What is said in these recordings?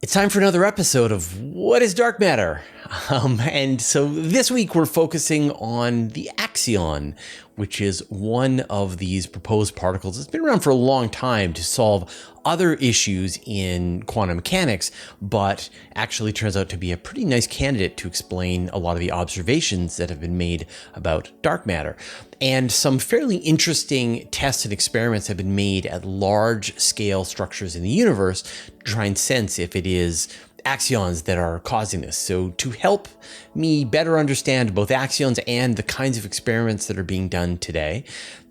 It's time for another episode of What is Dark Matter? And so this week we're focusing on the Axion, which is one of these proposed particles. It's been around for a long time to solve other issues in quantum mechanics, but actually turns out to be a pretty nice candidate to explain a lot of the observations that have been made about dark matter. And some fairly interesting tests and experiments have been made at large scale structures in the universe to try and sense if it is axions that are causing this. So to help me better understand both axions and the kinds of experiments that are being done today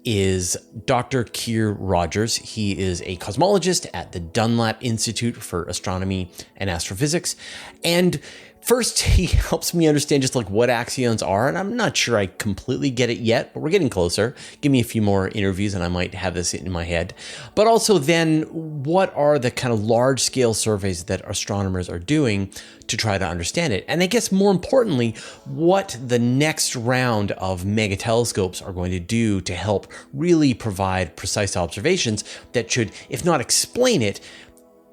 is Dr. Keir Rogers. He is a cosmologist at the Dunlap Institute for Astronomy and Astrophysics. And first, he helps me understand just like what axions are, and I'm not sure I completely get it yet, but we're getting closer. Give me a few more interviews and I might have this in my head. But also then, what are the kind of large-scale surveys that astronomers are doing to try to understand it? And I guess more importantly, what the next round of mega telescopes are going to do to help really provide precise observations that should, if not explain it,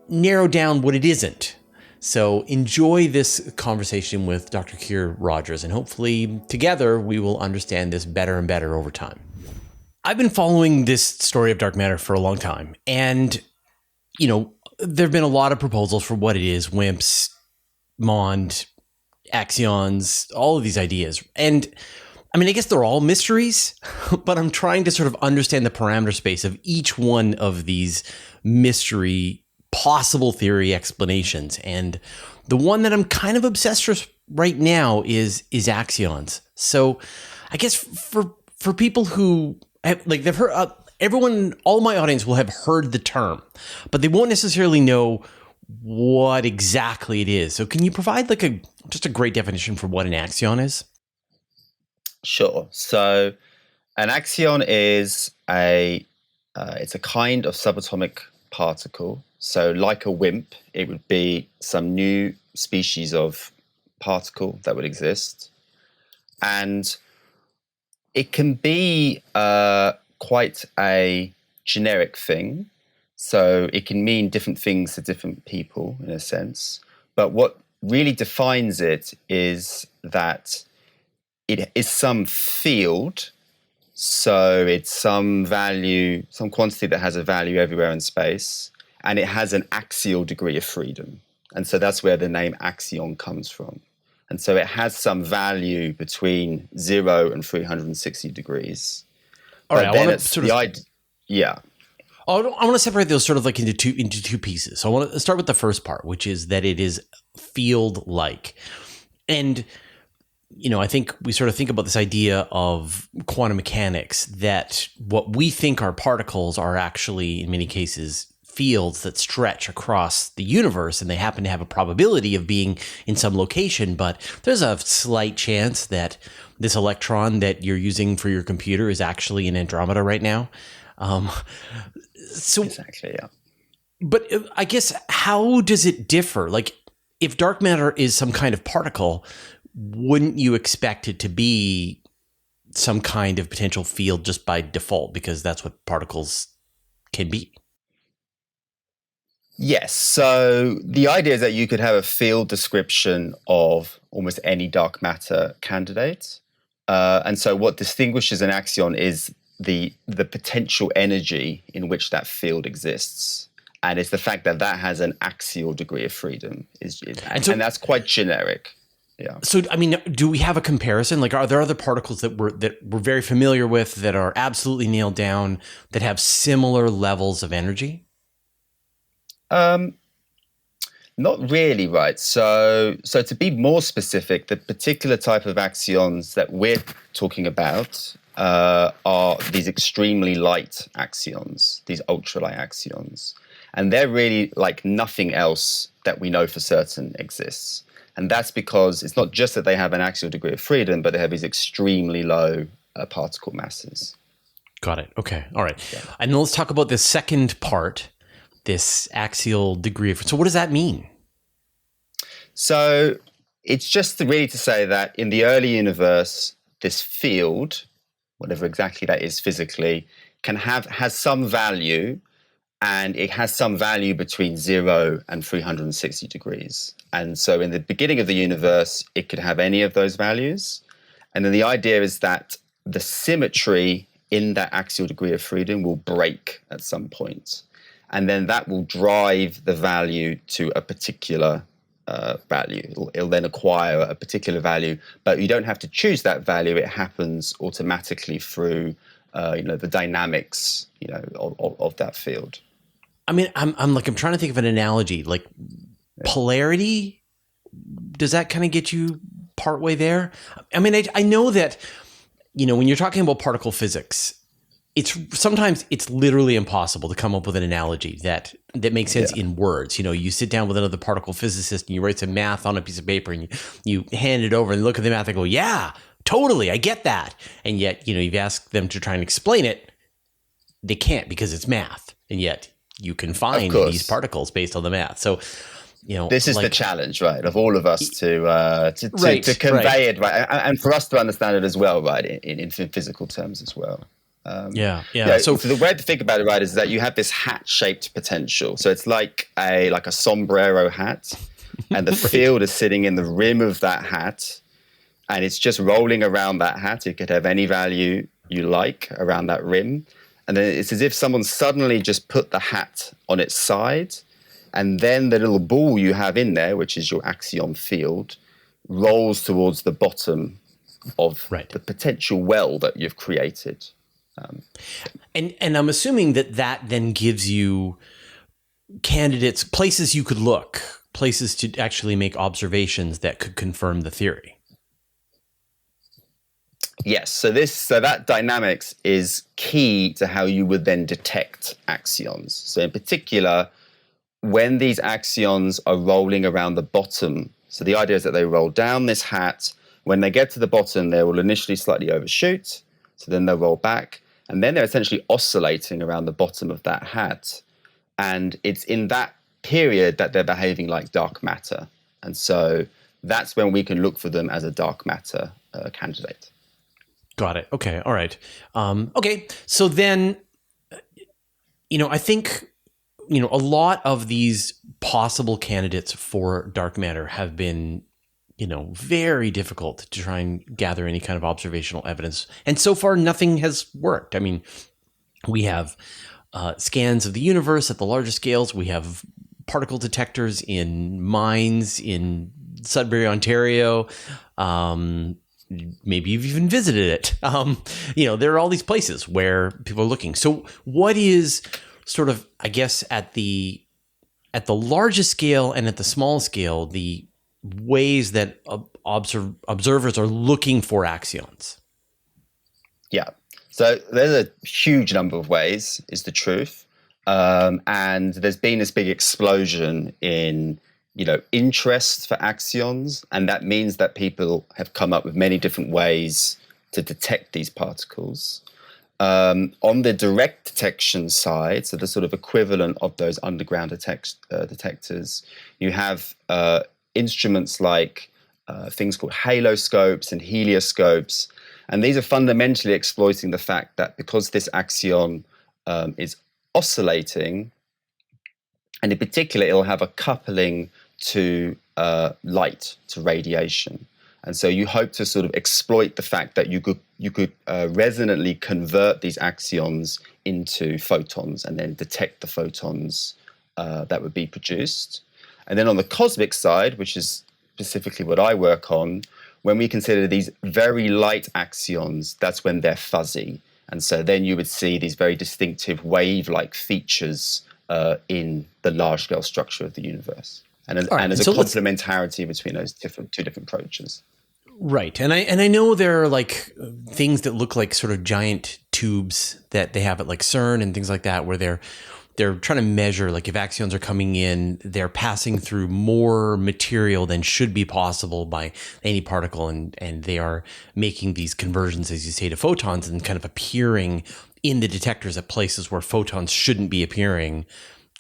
narrow down what it isn't. So enjoy this conversation with Dr. Keir Rogers, and hopefully together we will understand this better and better over time. I've been following this story of dark matter for a long time, and, there have been a lot of proposals for what it is, WIMPs, MOND, axions, all of these ideas. And I guess they're all mysteries, but I'm trying to sort of understand the parameter space of each one of these mystery possible theory explanations. And the one that I'm kind of obsessed with right now is axions. So I guess for people who have, they've heard, everyone, all my audience will have heard the term, but they won't necessarily know what exactly it is. So can you provide just a great definition for what an axion is? Sure. So an axion is it's a kind of subatomic particle. So like a WIMP, it would be some new species of particle that would exist. And it can be quite a generic thing. So it can mean different things to different people in a sense. But what really defines it is that it is some field. So it's some value, some quantity that has a value everywhere in space. And it has an axial degree of freedom. And so that's where the name axion comes from. And so it has some value between 0 and 360 degrees. All right, I want to I want to separate those sort of like into two pieces. So I want to start with the first part, which is that it is field-like. And I think we sort of think about this idea of quantum mechanics, that what we think are particles are actually, in many cases, fields that stretch across the universe, and they happen to have a probability of being in some location, but there's a slight chance that this electron that you're using for your computer is actually in Andromeda right now. Exactly, yeah. But I guess, how does it differ? Like, if dark matter is some kind of particle, wouldn't you expect it to be some kind of potential field just by default, because that's what particles can be? Yes. So the idea is that you could have a field description of almost any dark matter candidate. And so what distinguishes an axion is the potential energy in which that field exists. And it's the fact that that has an axial degree of freedom. And that's quite generic. Yeah. So, do we have a comparison? Like, are there other particles that we're very familiar with that are absolutely nailed down that have similar levels of energy? Not really, right? So to be more specific, the particular type of axions that we're talking about are these extremely light axions, these ultralight axions. And they're really like nothing else that we know for certain exists. And that's because it's not just that they have an axial degree of freedom, but they have these extremely low particle masses. Got it. Okay. All right. Yeah. And let's talk about the second part, this axial degree of freedom. So what does that mean? So it's just really to say that in the early universe, this field, whatever exactly that is physically, has some value and it has some value between 0 and 360 degrees. And so in the beginning of the universe, it could have any of those values. And then the idea is that the symmetry in that axial degree of freedom will break at some point. And then that will drive the value to a particular value. It'll then acquire a particular value, but you don't have to choose that value. It happens automatically through the dynamics of that field. I mean, I'm trying to think of an analogy, like polarity. Does that kind of get you partway there? I mean, I know that, when you're talking about particle physics, sometimes it's literally impossible to come up with an analogy that makes sense in words. You sit down with another particle physicist and you write some math on a piece of paper and you hand it over and look at the math and go, yeah, totally, I get that. And yet, you've asked them to try and explain it. They can't because it's math. And yet you can find these particles based on the math. So, this is the challenge, right, of all of us to convey it, right, and for us to understand it as well, right, in physical terms as well. So the way to think about it, right, is that you have this hat-shaped potential. So it's like a sombrero hat, and the field is sitting in the rim of that hat, and it's just rolling around that hat. It could have any value you like around that rim. And then it's as if someone suddenly just put the hat on its side, and then the little ball you have in there, which is your axion field, rolls towards the bottom of the potential well that you've created. And I'm assuming that then gives you candidates, places you could look, places to actually make observations that could confirm the theory. Yes, so that dynamics is key to how you would then detect axions. So in particular, when these axions are rolling around the bottom, so the idea is that they roll down this hat. When they get to the bottom, they will initially slightly overshoot, so then they'll roll back, and then they're essentially oscillating around the bottom of that hat. And it's in that period that they're behaving like dark matter. And so that's when we can look for them as a dark matter candidate. Got it. Okay. All right. Okay. So then, I think, a lot of these possible candidates for dark matter have been, very difficult to try and gather any kind of observational evidence. And so far, nothing has worked. I mean, we have scans of the universe at the larger scales. We have particle detectors in mines in Sudbury, Ontario. Maybe you've even visited it. There are all these places where people are looking. So what is sort of, I guess, at the largest scale and at the small scale, the ways that observers are looking for axions? Yeah. So there's a huge number of ways, is the truth. And there's been this big explosion in interest for axions, and that means that people have come up with many different ways to detect these particles. On the direct detection side, so the sort of equivalent of those underground detectors, you have instruments like things called haloscopes and helioscopes, and these are fundamentally exploiting the fact that because this axion is oscillating, and in particular, it'll have a coupling to light, to radiation. And so you hope to sort of exploit the fact that you could resonantly convert these axions into photons and then detect the photons that would be produced. And then on the cosmic side, which is specifically what I work on, when we consider these very light axions, that's when they're fuzzy. And so then you would see these very distinctive wave-like features in the large-scale structure of the universe. And there's a complementarity between those two different approaches. Right. And I know there are like things that look like sort of giant tubes that they have at like CERN and things like that, where they're trying to measure, like if axions are coming in, they're passing through more material than should be possible by any particle. And they are making these conversions, as you say, to photons and kind of appearing in the detectors at places where photons shouldn't be appearing,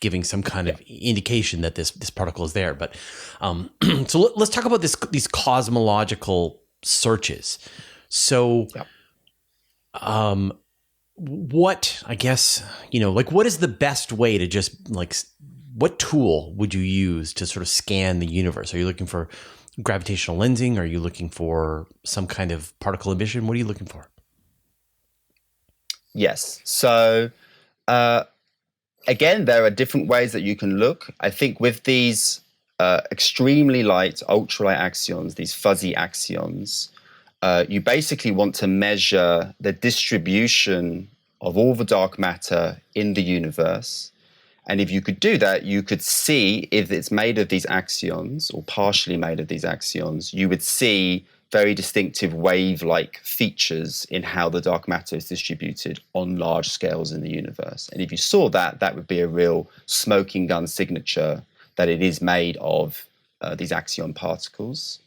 giving some kind of indication that this particle is there. But so let's talk about these cosmological searches. So what, I guess, like what is the best way to just like, what tool would you use to sort of scan the universe? Are you looking for gravitational lensing? Are you looking for some kind of particle emission? What are you looking for? Yes. So, again, there are different ways that you can look. I think with these extremely light, ultralight axions, these fuzzy axions, you basically want to measure the distribution of all the dark matter in the universe. And if you could do that, you could see if it's made of these axions or partially made of these axions, you would see very distinctive wave-like features in how the dark matter is distributed on large scales in the universe. And if you saw that, that would be a real smoking gun signature that it is made of these axion particles.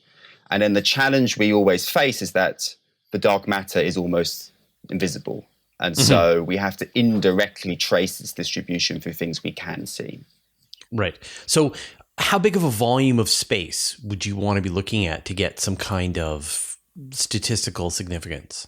And then the challenge we always face is that the dark matter is almost invisible. And so we have to indirectly trace its distribution through things we can see. Right. So how big of a volume of space would you want to be looking at to get some kind of statistical significance?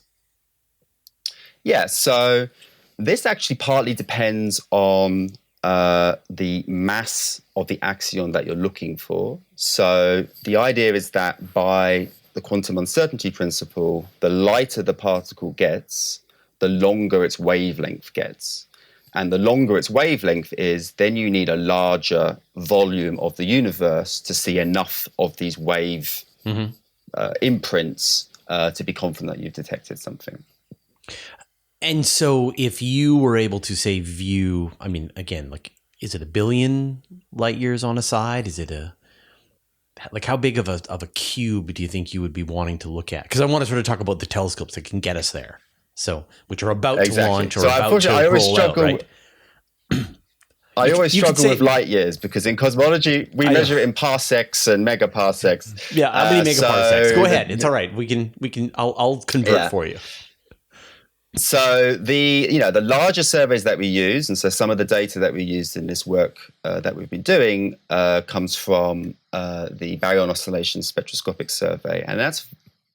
Yeah, so this actually partly depends on the mass of the axion that you're looking for. So the idea is that by the quantum uncertainty principle, the lighter the particle gets, the longer its wavelength gets. And the longer its wavelength is, then you need a larger volume of the universe to see enough of these wave imprints to be confident that you've detected something. And so if you were able to say view, I mean, again, like, is it 1 billion light years on a side? Is it like how big of a cube do you think you would be wanting to look at? Because I want to sort of talk about the telescopes that can get us there. So, which are about to launch or so about to roll out, right? I always struggle with light years because in cosmology we measure it in parsecs and megaparsecs. Yeah, how many megaparsecs? Go ahead, it's all right. We can. I'll convert for you. So the larger surveys that we use, and so some of the data that we used in this work that we've been doing comes from the baryon oscillation spectroscopic survey, and that's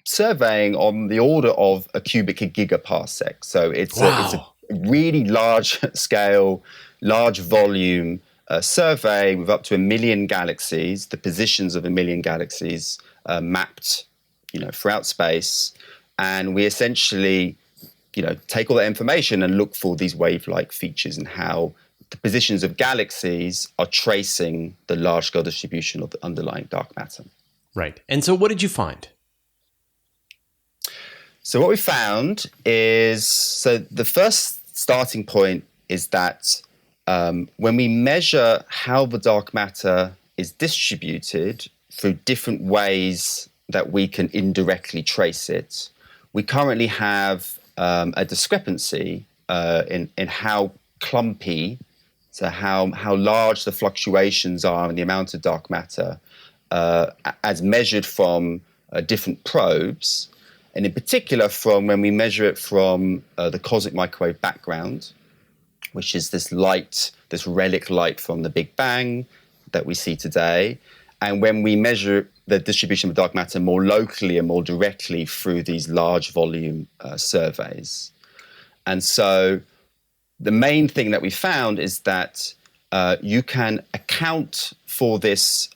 surveying on the order of a cubic gigaparsec. So it's a really large scale, large volume survey with up to 1 million galaxies, the positions of 1 million galaxies mapped, throughout space, and we essentially, take all that information and look for these wave-like features and how the positions of galaxies are tracing the large-scale distribution of the underlying dark matter. Right. And so, what did you find? So what we found is, so the first starting point is that when we measure how the dark matter is distributed through different ways that we can indirectly trace it, we currently have a discrepancy in how clumpy, so how large the fluctuations are in the amount of dark matter as measured from different probes. And in particular, from when we measure it from the cosmic microwave background, which is this light, this relic light from the Big Bang that we see today, and when we measure the distribution of dark matter more locally and more directly through these large volume surveys. And so the main thing that we found is that you can account for this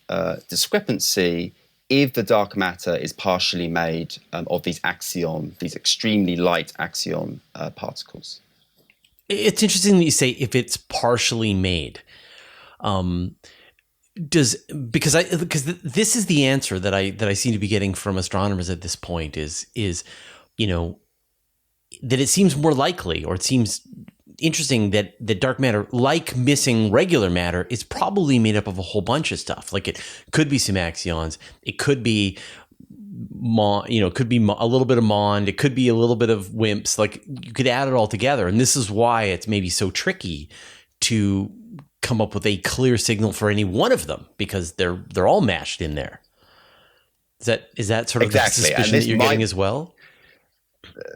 discrepancy if the dark matter is partially made of these extremely light axion particles. It's interesting that you say if it's partially made. Because this is the answer that I seem to be getting from astronomers at this point is that it seems more likely, or it seems interesting that dark matter, like missing regular matter, is probably made up of a whole bunch of stuff. Like it could be some axions, it could be it could be a little bit of MOND, it could be a little bit of WIMPs. Like you could add it all together, and this is why it's maybe so tricky to come up with a clear signal for any one of them, because they're all mashed in there. Is that sort of the suspicion that you're getting as well?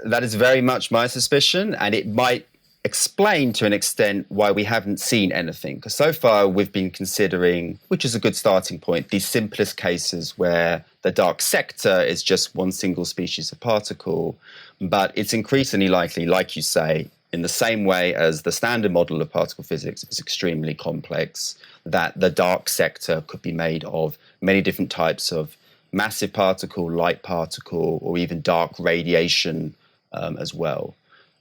That is very much my suspicion, and it might explain to an extent why we haven't seen anything. Because so far we've been considering, which is a good starting point, these simplest cases where the dark sector is just one single species of particle. But it's increasingly likely, like you say, in the same way as the standard model of particle physics is extremely complex, that the dark sector could be made of many different types of massive particle, light particle, or even dark radiation as well.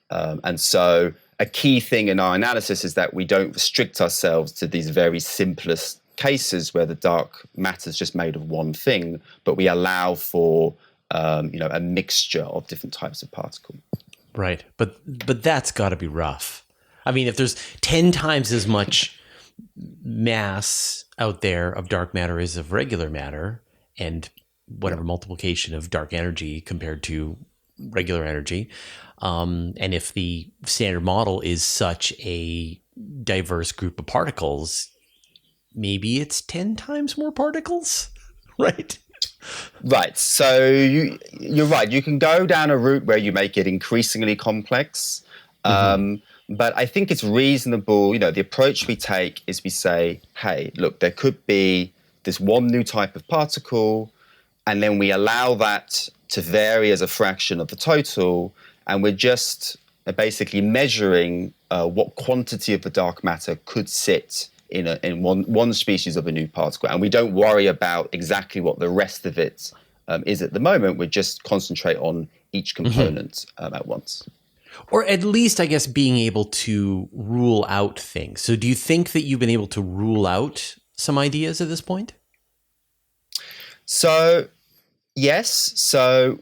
And so a key thing in our analysis is that we don't restrict ourselves to these very simplest cases where the dark matter is just made of one thing, but we allow for a mixture of different types of particle. Right. But that's got to be rough. I mean, if there's 10 times as much mass out there of dark matter as of regular matter, and whatever multiplication of dark energy compared to regular energy, and if the standard model is such a diverse group of particles, maybe it's 10 times more particles, right? Right. So you're right. You can go down a route where you make it increasingly complex. But I think it's reasonable. The approach we take is we say, hey, look, there could be this one new type of particle, and then we allow that to vary as a fraction of the total. And we're just basically measuring what quantity of the dark matter could sit in one species of a new particle, and we don't worry about exactly what the rest of it is at the moment. We just concentrate on each component at once. Or at least, I guess, being able to rule out things. So do you think that you've been able to rule out some ideas at this point? So, yes. So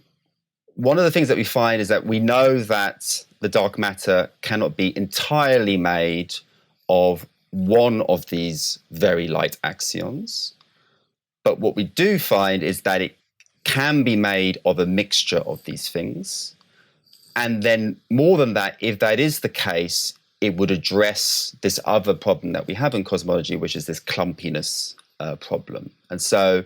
one of the things that we find is that we know that the dark matter cannot be entirely made of one of these very light axions. But what we do find is that it can be made of a mixture of these things. And then more than that, if that is the case, it would address this other problem that we have in cosmology, which is this clumpiness problem. And so,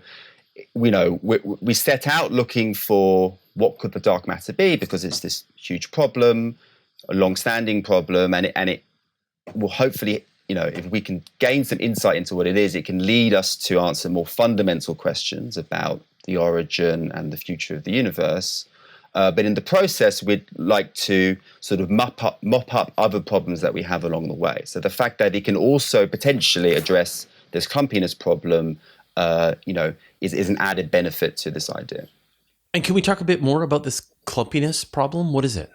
we set out looking for what could the dark matter be, because it's this huge problem, a long-standing problem, and it will hopefully, if we can gain some insight into what it is, it can lead us to answer more fundamental questions about the origin and the future of the universe. But in the process, we'd like to sort of mop up other problems that we have along the way. So the fact that it can also potentially address this clumpiness problem, is an added benefit to this idea. And can we talk a bit more about this clumpiness problem? What is it?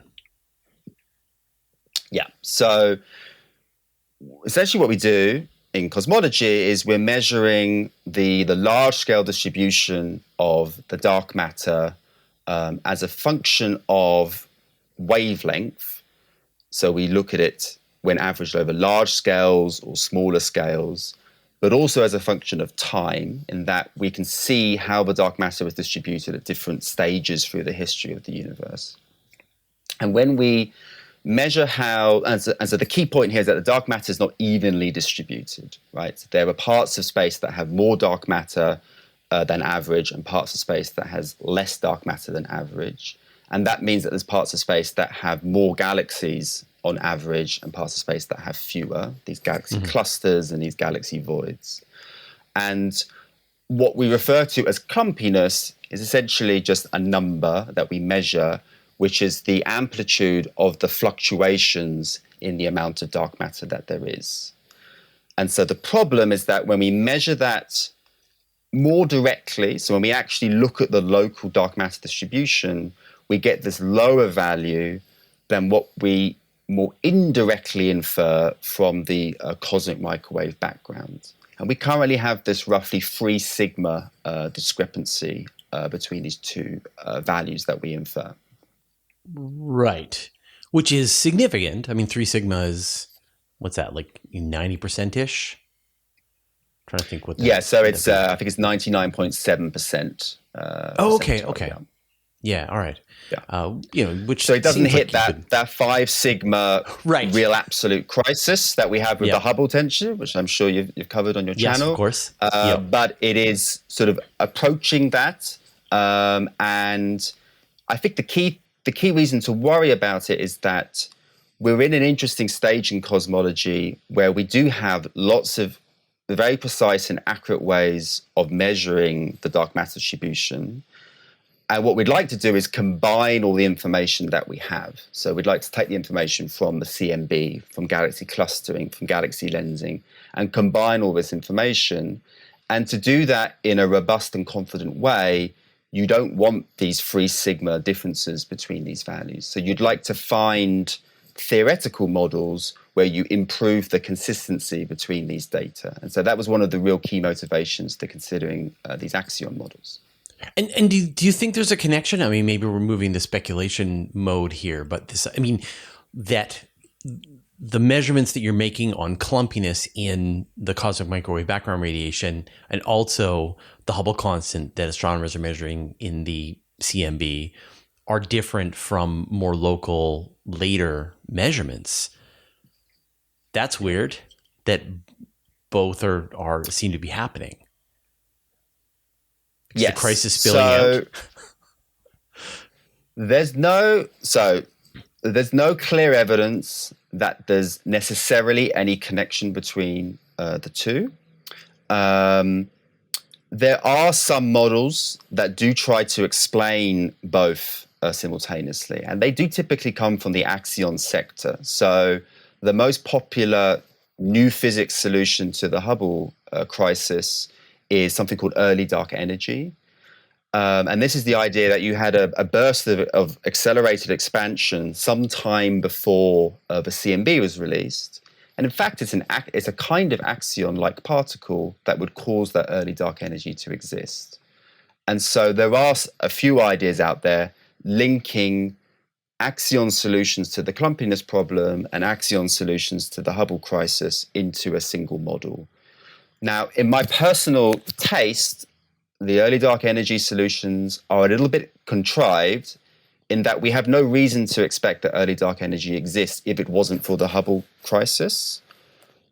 Yeah. So essentially what we do in cosmology is we're measuring the large-scale distribution of the dark matter as a function of wavelength. So we look at it when averaged over large scales or smaller scales, but also as a function of time, in that we can see how the dark matter was distributed at different stages through the history of the universe. And when we measure how, and so the key point here is that the dark matter is not evenly distributed, right? So there are parts of space that have more dark matter than average, and parts of space that has less dark matter than average. And that means that there's parts of space that have more galaxies on average and parts of space that have fewer, these galaxy clusters and these galaxy voids. And what we refer to as clumpiness is essentially just a number that we measure, which is the amplitude of the fluctuations in the amount of dark matter that there is. And so the problem is that when we measure that more directly, so when we actually look at the local dark matter distribution, we get this lower value than what we more indirectly infer from the cosmic microwave background. And we currently have this roughly 3 sigma discrepancy between these two values that we infer. Right. Which is significant. I mean, 3 sigma is, what's that, like 90%-ish? Trying to think what that, yeah, so it's I think it's 99.7%. Okay. Yeah, all right. Yeah. Which so it doesn't hit like that 5 sigma real absolute crisis that we have with the Hubble tension, which I'm sure you've covered on your channel. Yes, of course. But it is sort of approaching that, and I think the key reason to worry about it is that we're in an interesting stage in cosmology where we do have lots of very precise and accurate ways of measuring the dark matter distribution. And what we'd like to do is combine all the information that we have. So we'd like to take the information from the CMB, from galaxy clustering, from galaxy lensing, and combine all this information. And to do that in a robust and confident way, you don't want these 3 sigma differences between these values. So you'd like to find theoretical models where you improve the consistency between these data. And so that was one of the real key motivations to considering these Axion models. And do you think there's a connection? I mean, maybe we're moving the speculation mode here, but that the measurements that you're making on clumpiness in the cosmic microwave background radiation, and also the Hubble constant that astronomers are measuring in the CMB, are different from more local, later measurements. That's weird that both are seem to be happening. Is the crisis spilling out? There's no clear evidence that there's necessarily any connection between the two. There are some models that do try to explain both simultaneously, and they do typically come from the Axion sector. So the most popular new physics solution to the Hubble crisis is something called early dark energy. And this is the idea that you had a burst of accelerated expansion sometime before the CMB was released. And in fact, it's a kind of axion-like particle that would cause that early dark energy to exist. And so there are a few ideas out there linking axion solutions to the clumpiness problem and axion solutions to the Hubble crisis into a single model. Now, in my personal taste, the early dark energy solutions are a little bit contrived in that we have no reason to expect that early dark energy exists if it wasn't for the Hubble crisis,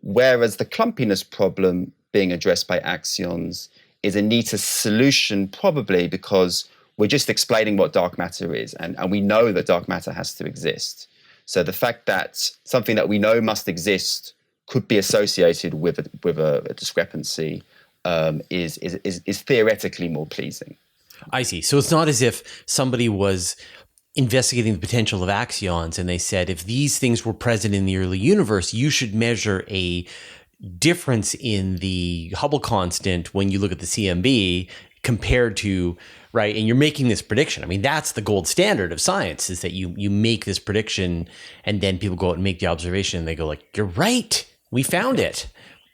whereas the clumpiness problem being addressed by axions is a neater solution, probably because we're just explaining what dark matter is, and we know that dark matter has to exist. So the fact that something that we know must exist could be associated with a discrepancy is theoretically more pleasing. I see. So it's not as if somebody was investigating the potential of axions and they said, if these things were present in the early universe, you should measure a difference in the Hubble constant when you look at the CMB compared to, right? And you're making this prediction. I mean, that's the gold standard of science, is that you make this prediction and then people go out and make the observation and they go like, you're right, we found it.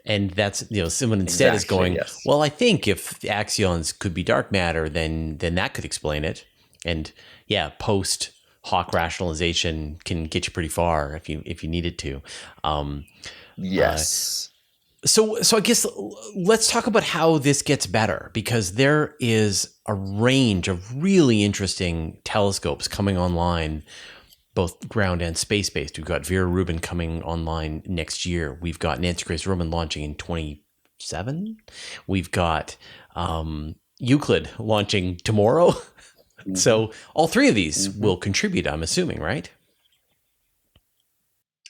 And that's, someone instead is going, yes. Well, I think if the axions could be dark matter, then that could explain it. And yeah, post hoc rationalization can get you pretty far if you needed to. Yes. So I guess let's talk about how this gets better, because there is a range of really interesting telescopes coming online, both ground and space-based. We've got Vera Rubin coming online next year. We've got Nancy Grace Roman launching in 2027. We've got Euclid launching tomorrow. Mm-hmm. So all 3 of these will contribute, I'm assuming, right?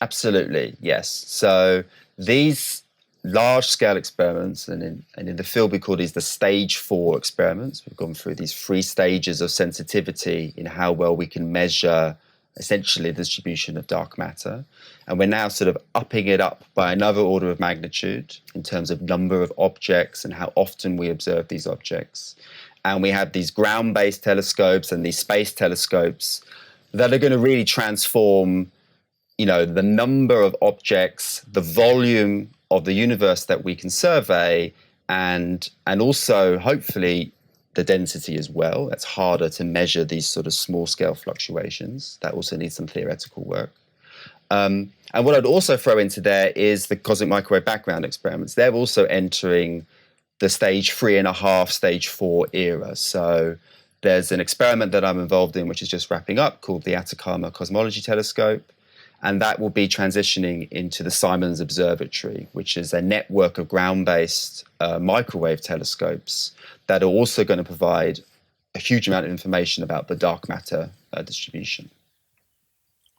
Absolutely, yes. So these large-scale experiments, and in the field we call these the stage 4 experiments. We've gone through these 3 stages of sensitivity in how well we can measure essentially the distribution of dark matter. And we're now sort of upping it up by another order of magnitude in terms of number of objects and how often we observe these objects. And we have these ground-based telescopes and these space telescopes that are going to really transform, the number of objects, the volume of the universe that we can survey, and also hopefully the density as well. It's harder to measure these sort of small scale fluctuations. That also needs some theoretical work. And what I'd also throw into there is the cosmic microwave background experiments. They're also entering the stage 3.5, stage 4 era. So there's an experiment that I'm involved in, which is just wrapping up, called the Atacama Cosmology Telescope. And that will be transitioning into the Simons Observatory, which is a network of ground-based microwave telescopes that are also going to provide a huge amount of information about the dark matter distribution.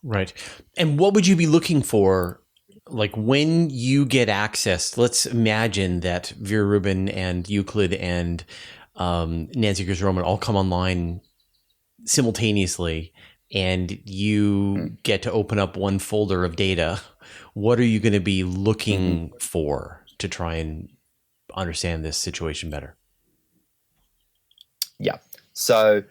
Right. And what would you be looking for, like when you get access? Let's imagine that Vera Rubin and Euclid and Nancy Grace Roman all come online simultaneously and you Mm. get to open up one folder of data, what are you going to be Mhm. looking for to try and understand this situation better? Yeah. So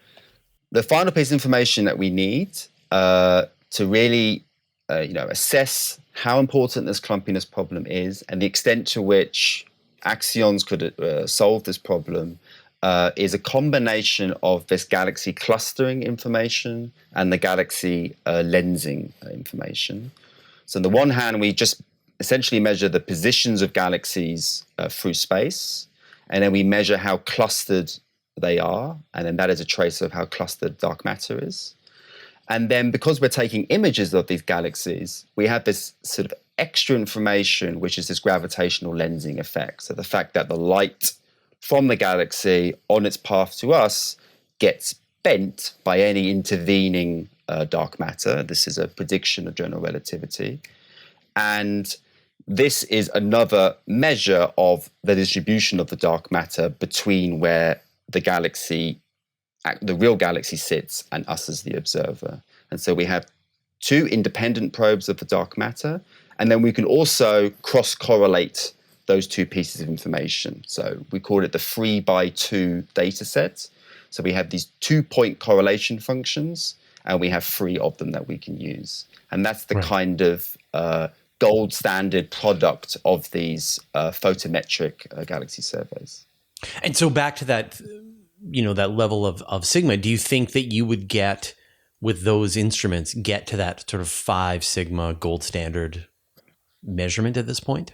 the final piece of information that we need to really, assess how important this clumpiness problem is and the extent to which axions could solve this problem is a combination of this galaxy clustering information and the galaxy lensing information. So on the one hand, we just essentially measure the positions of galaxies through space, and then we measure how clustered they are, and then that is a trace of how clustered dark matter is. And then because we're taking images of these galaxies, we have this sort of extra information, which is this gravitational lensing effect. So the fact that the light from the galaxy on its path to us gets bent by any intervening dark matter. This is a prediction of general relativity. And this is another measure of the distribution of the dark matter between where the real galaxy sits and us as the observer. And so we have two independent probes of the dark matter, and then we can also cross-correlate those two pieces of information. So we call it the 3x2 data set. So we have these 2-point correlation functions, and we have 3 of them that we can use. And that's the Right. kind of gold standard product of these photometric galaxy surveys. And so back to that, that level of sigma, do you think that you would get with those instruments, get to that sort of 5 sigma gold standard measurement at this point?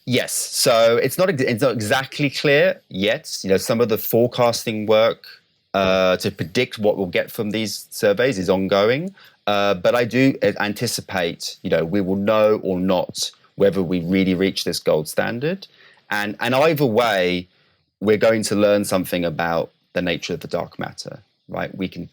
Yes, so it's not exactly clear yet. Some of the forecasting work to predict what we'll get from these surveys is ongoing, but I do anticipate we will know or not whether we really reach this gold standard, and either way, we're going to learn something about the nature of the dark matter. Right? We can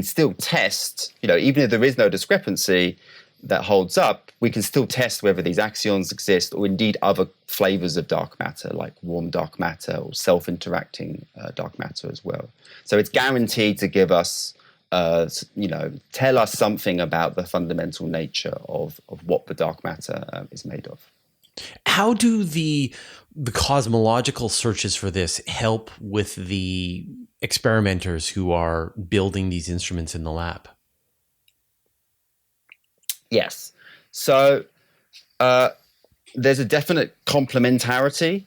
still test. Even if there is no discrepancy that holds up, we can still test whether these axions exist or indeed other flavors of dark matter, like warm dark matter or self-interacting dark matter as well. So it's guaranteed to give us, tell us something about the fundamental nature of what the dark matter is made of. How do the cosmological searches for this help with the experimenters who are building these instruments in the lab? Yes. So there's a definite complementarity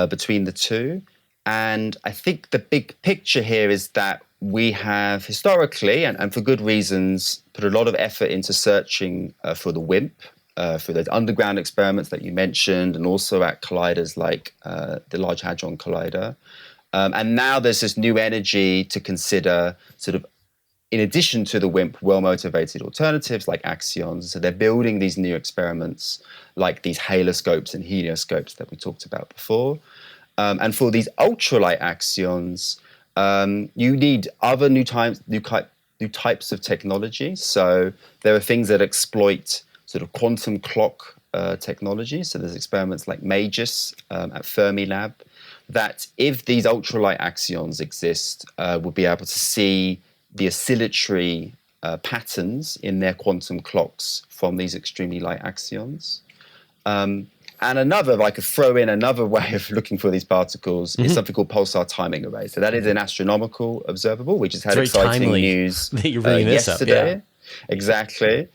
between the two. And I think the big picture here is that we have historically, and for good reasons, put a lot of effort into searching for the WIMP, for those underground experiments that you mentioned, and also at colliders like the Large Hadron Collider. And now there's this new energy to consider sort of, in addition to the WIMP, well-motivated alternatives like axions. So they're building these new experiments like these haloscopes and helioscopes that we talked about before. And for these ultralight axions, you need other new types of technology. So there are things that exploit sort of quantum clock technology. So there's experiments like MAGIS at Fermilab that, if these ultralight axions exist, we'll be able to see the oscillatory patterns in their quantum clocks from these extremely light axions. And if I could throw in another way of looking for these particles, is something called pulsar timing arrays. So that is an astronomical observable. We just had exciting news that you're bringing this yesterday. up. Yeah. Exactly.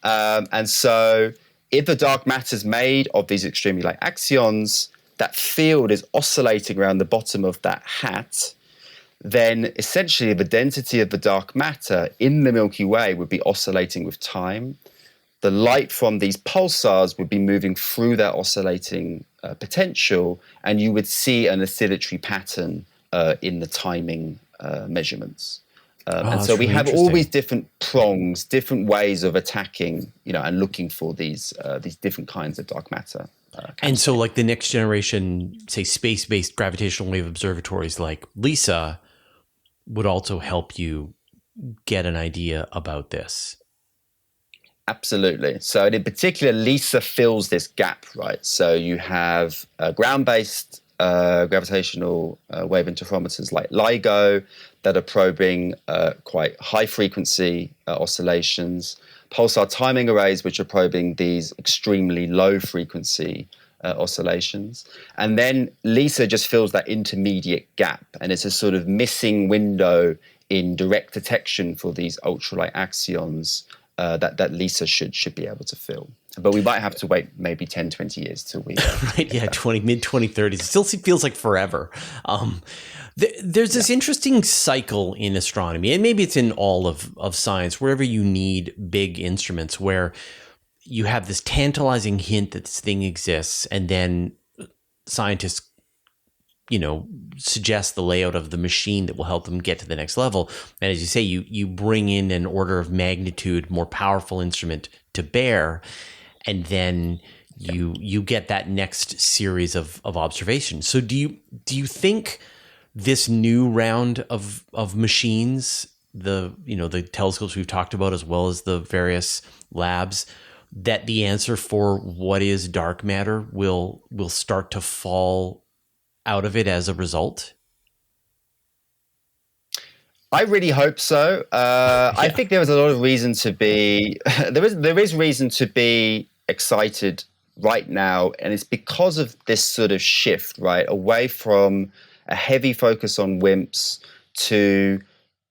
And so if the dark matter is made of these extremely light axions, that field is oscillating around the bottom of that hat, then essentially the density of the dark matter in the Milky Way would be oscillating with time. The light from these pulsars would be moving through that oscillating potential, and you would see an oscillatory pattern in the timing measurements. And so we have all these different prongs, different ways of attacking, and looking for these different kinds of dark matter. And so, like the next generation, say, space-based gravitational wave observatories like LISA would also help you get an idea about this. Absolutely. So in particular, LISA fills this gap, right? So you have ground-based gravitational wave interferometers like LIGO that are probing quite high frequency oscillations, pulsar timing arrays which are probing these extremely low frequency oscillations. And then LISA just fills that intermediate gap, and it's a sort of missing window in direct detection for these ultralight axions that LISA should be able to fill. But we might have to wait maybe 10, 20 years till we... right, yeah, mid-2030s. It still feels like forever. There's this interesting cycle in astronomy, and maybe it's in all of science, wherever you need big instruments, where you have this tantalizing hint that this thing exists, and then scientists, suggest the layout of the machine that will help them get to the next level. And as you say, you bring in an order of magnitude more powerful instrument to bear, and then you get that next series of observations. So do you think this new round of machines, the telescopes we've talked about, as well as the various labs, that the answer for what is dark matter will start to fall out of it as a result? I really hope so. I think there is a lot of reason to be there is reason to be excited right now, and it's because of this sort of shift, right, away from a heavy focus on WIMPs to,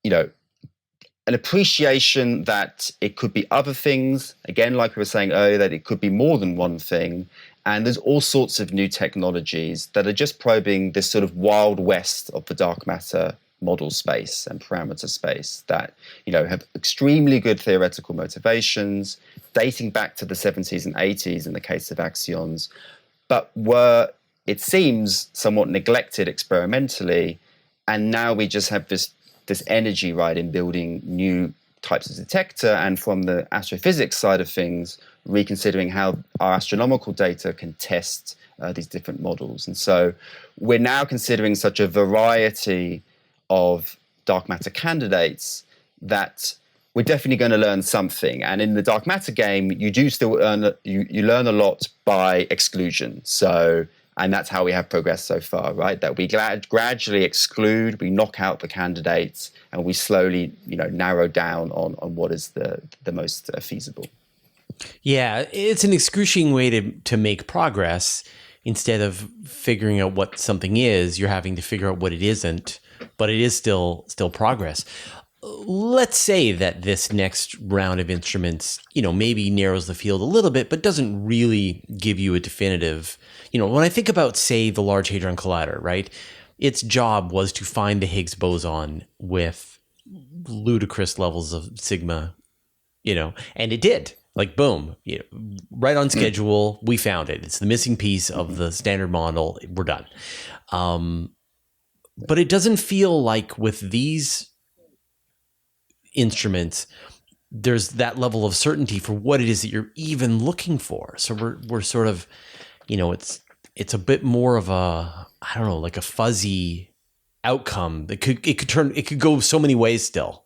an appreciation that it could be other things. Again, like we were saying earlier, that it could be more than one thing. And there's all sorts of new technologies that are just probing this sort of wild west of the dark matter model space and parameter space that, have extremely good theoretical motivations, dating back to the 70s and 80s in the case of Axions, but were, it seems, somewhat neglected experimentally. And now we just have this energy, right, in building new types of detector, and from the astrophysics side of things, reconsidering how our astronomical data can test these different models. And so we're now considering such a variety of dark matter candidates that we're definitely going to learn something. And in the dark matter game, you do still you learn a lot by exclusion. So, and that's how we have progressed so far, right? That we gradually exclude, we knock out the candidates, and we slowly, narrow down on what is the most feasible. Yeah, it's an excruciating way to make progress. Instead of figuring out what something is, you're having to figure out what it isn't, but it is still progress. Let's say that this next round of instruments, maybe narrows the field a little bit, but doesn't really give you a definitive, when I think about, say, the Large Hadron Collider, right? Its job was to find the Higgs boson with ludicrous levels of sigma, and it did. Like, boom, right on schedule. We found it. It's the missing piece of the standard model. We're done. But it doesn't feel like with these instruments, there's that level of certainty for what it is that you're even looking for. So we're sort of, it's a bit more of a, I don't know, like a fuzzy outcome. It could go so many ways still.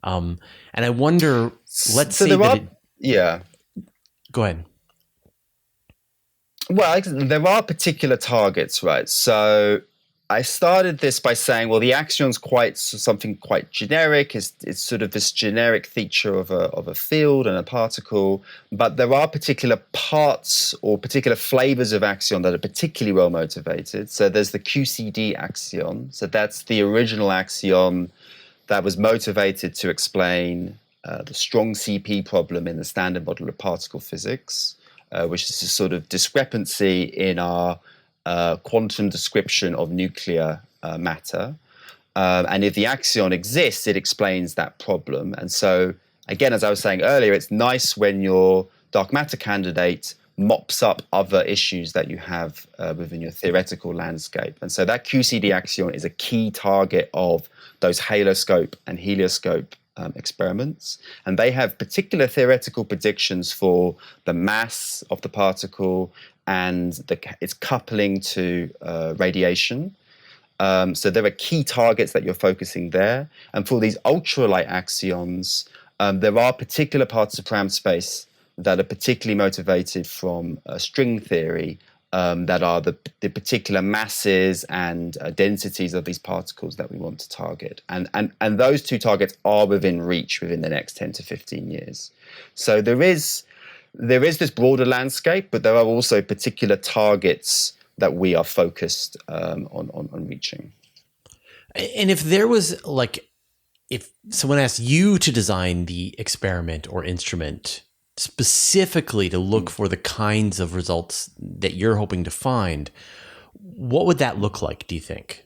And I wonder, let's say that yeah. Go ahead. Well, there are particular targets, right? So I started this by saying, well, the Axion's something quite generic. It's sort of this generic feature of a field and a particle, but there are particular parts or particular flavors of Axion that are particularly well motivated. So there's the QCD Axion. So that's the original Axion that was motivated to explain the strong CP problem in the standard model of particle physics, which is a sort of discrepancy in our quantum description of nuclear matter. And if the Axion exists, it explains that problem. And so, again, as I was saying earlier, it's nice when your dark matter candidate mops up other issues that you have within your theoretical landscape. And so that QCD Axion is a key target of those haloscope and helioscope experiments. And they have particular theoretical predictions for the mass of the particle and its coupling to radiation. So there are key targets that you're focusing there. And for these ultralight axions, there are particular parts of parameter space that are particularly motivated from string theory that are the particular masses and densities of these particles that we want to target. And those two targets are within reach within the next 10 to 15 years. So there is this broader landscape, but there are also particular targets that we are focused on reaching. And if there was like, if someone asked you to design the experiment or instrument specifically to look for the kinds of results that you're hoping to find, what would that look like, do you think?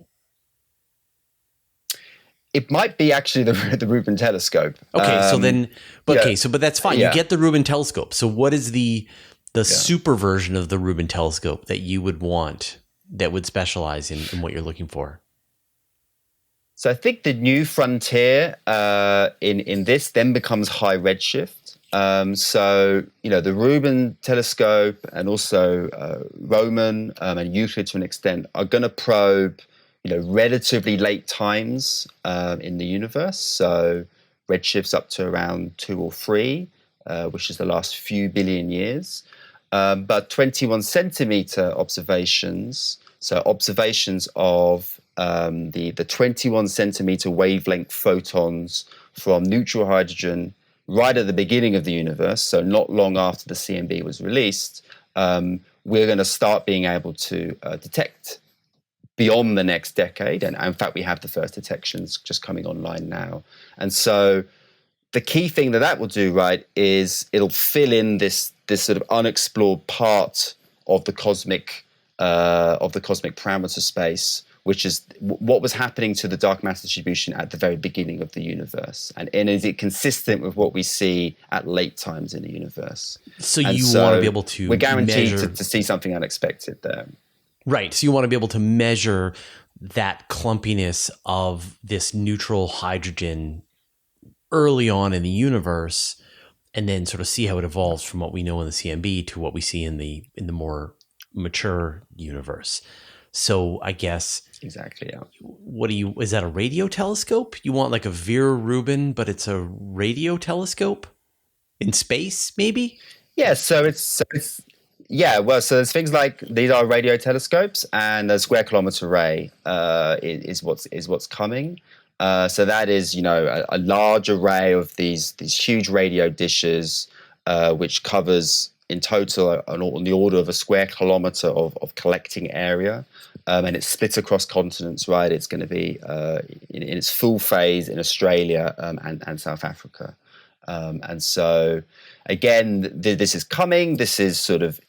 It might be actually the Rubin telescope. Okay, but that's fine. Yeah. You get the Rubin telescope. So what is the super version of the Rubin telescope that you would want that would specialize in what you're looking for? So I think the new frontier in this then becomes high redshift. So, the Rubin telescope and also Roman and Euclid to an extent are going to probe, relatively late times in the universe. So redshifts up to around 2 or 3, which is the last few billion years. But 21 centimeter observations, so observations of the 21 centimeter wavelength photons from neutral hydrogen right at the beginning of the universe, so not long after the CMB was released, we're going to start being able to detect beyond the next decade. And in fact, we have the first detections just coming online now. And so the key thing that will do, right, is it'll fill in this sort of unexplored part of the cosmic parameter space, which is what was happening to the dark matter distribution at the very beginning of the universe. And is it consistent with what we see at late times in the universe? So want to be able to we're guaranteed to see something unexpected there. Right. So you want to be able to measure that clumpiness of this neutral hydrogen early on in the universe, and then sort of see how it evolves from what we know in the CMB to what we see in the more mature universe. So I guess exactly. Yeah. Is that a radio telescope? You want like a Vera Rubin, but it's a radio telescope in space, maybe? Yeah. So it's there's things like these are radio telescopes, and the square kilometer array is what's coming. So that is a large array of these huge radio dishes, which covers in total on the order of a square kilometer of collecting area. And it's split across continents, right? It's going to be in its full phase in Australia and South Africa. And so, again, this is coming. This is sort of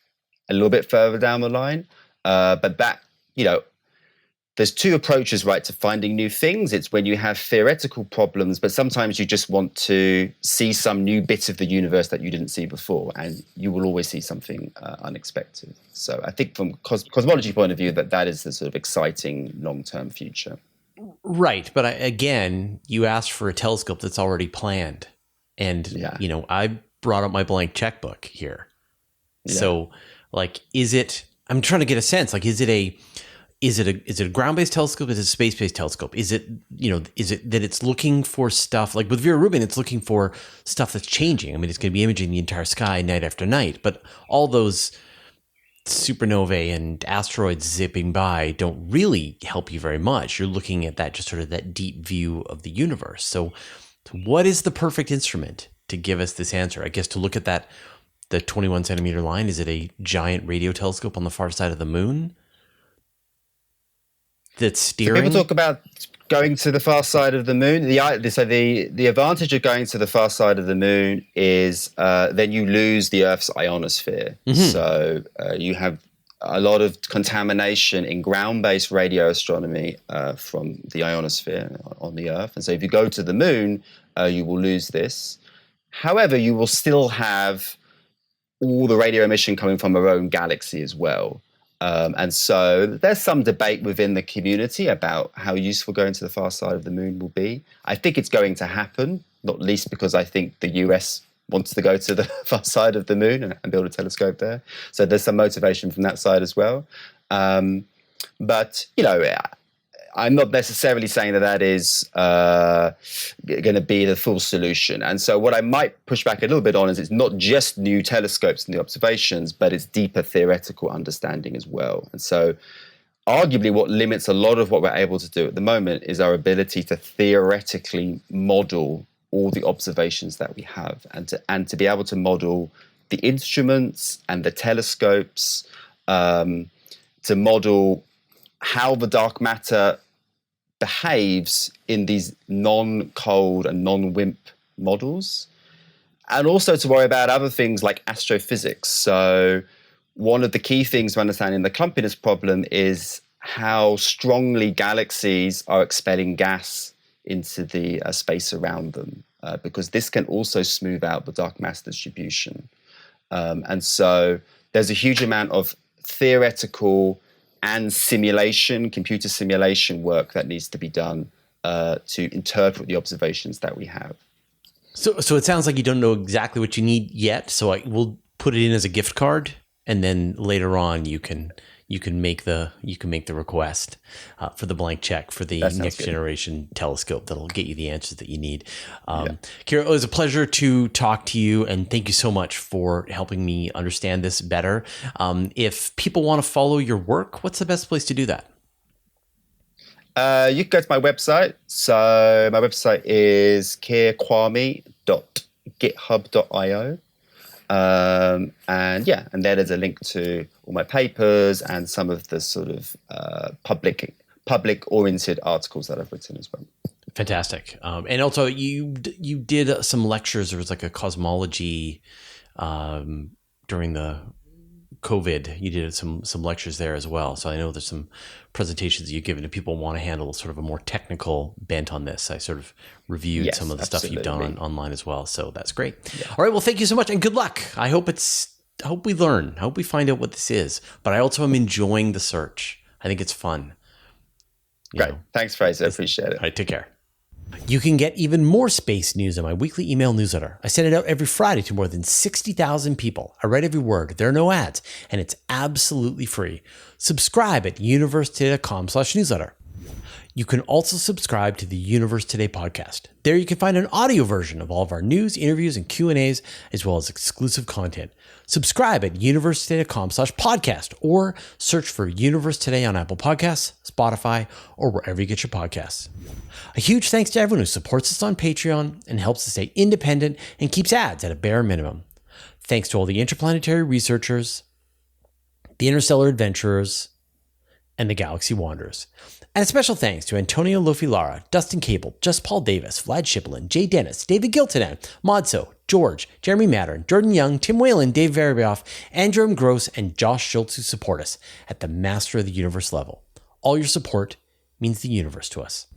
a little bit further down the line. But that, there's two approaches, right, to finding new things. It's when you have theoretical problems, but sometimes you just want to see some new bit of the universe that you didn't see before, and you will always see something unexpected. So I think from cosmology point of view, that is the sort of exciting long-term future. Right. But again, you asked for a telescope that's already planned. And, I brought up my blank checkbook here. Yeah. So, I'm trying to get a sense, is it a ground-based telescope? Is it a space-based telescope? Is it that it's looking for stuff like with Vera Rubin, it's looking for stuff that's changing. I mean, it's going to be imaging the entire sky night after night, but all those supernovae and asteroids zipping by don't really help you very much. You're looking at that, just sort of that deep view of the universe. So what is the perfect instrument to give us this answer? I guess to look at the 21 centimeter line, is it a giant radio telescope on the far side of the moon that's steering? So people talk about going to the far side of the moon. The advantage of going to the far side of the moon is then you lose the Earth's ionosphere. Mm-hmm. So you have a lot of contamination in ground-based radio astronomy from the ionosphere on the Earth. And so if you go to the moon, you will lose this. However, you will still have all the radio emission coming from our own galaxy as well. And so there's some debate within the community about how useful going to the far side of the moon will be. I think it's going to happen, not least because I think the US wants to go to the far side of the moon and build a telescope there. So there's some motivation from that side as well. But, I'm not necessarily saying that is going to be the full solution. And so what I might push back a little bit on is it's not just new telescopes and new observations, but it's deeper theoretical understanding as well. And so arguably what limits a lot of what we're able to do at the moment is our ability to theoretically model all the observations that we have, and to be able to model the instruments and the telescopes, to model how the dark matter behaves in these non-cold and non-WIMP models, and also to worry about other things like astrophysics. So one of the key things to understanding the clumpiness problem is how strongly galaxies are expelling gas into the space around them, because this can also smooth out the dark matter distribution. And so there's a huge amount of theoretical and simulation, computer simulation work that needs to be done to interpret the observations that we have. So it sounds like you don't know exactly what you need yet. So we'll put it in as a gift card, and then later on you can make the request for the blank check for the next generation telescope that'll get you the answers that you need. Keir, it was a pleasure to talk to you, and thank you so much for helping me understand this better. If people want to follow your work, what's the best place to do that? You can go to my website. So my website is keirkwame.github.io. And there there's a link to all my papers and some of the sort of public-oriented articles that I've written as well. Fantastic. And also, you did some lectures. There was like a cosmology during the COVID. You did some lectures there as well. So I know there's some presentations you've given to people who want to handle sort of a more technical bent on this. I sort of reviewed some of the stuff you've done online as well. So that's great. Yeah. All right. Well, thank you so much, and good luck. I hope we learn. I hope we find out what this is. But I also am enjoying the search. I think it's fun. Great. Thanks, Fraser. I appreciate it. All right. Take care. You can get even more space news in my weekly email newsletter. I send it out every Friday to more than 60,000 people. I read every word. There are no ads, and it's absolutely free. Subscribe at universetoday.com/newsletter. You can also subscribe to the Universe Today podcast. There you can find an audio version of all of our news, interviews, and Q&As, as well as exclusive content. Subscribe at universetoday.com/podcast or search for Universe Today on Apple Podcasts, Spotify, or wherever you get your podcasts. A huge thanks to everyone who supports us on Patreon and helps us stay independent and keeps ads at a bare minimum. Thanks to all the interplanetary researchers, the interstellar adventurers, and the galaxy wanderers. And a special thanks to Antonio Lofilara, Dustin Cable, Just Paul Davis, Vlad Shiplin, Jay Dennis, David Giltonan, Modso, George, Jeremy Mattern, Jordan Young, Tim Whalen, Dave Veribioff, Andrew M. Gross, and Josh Schultz, who support us at the Master of the Universe level. All your support means the universe to us.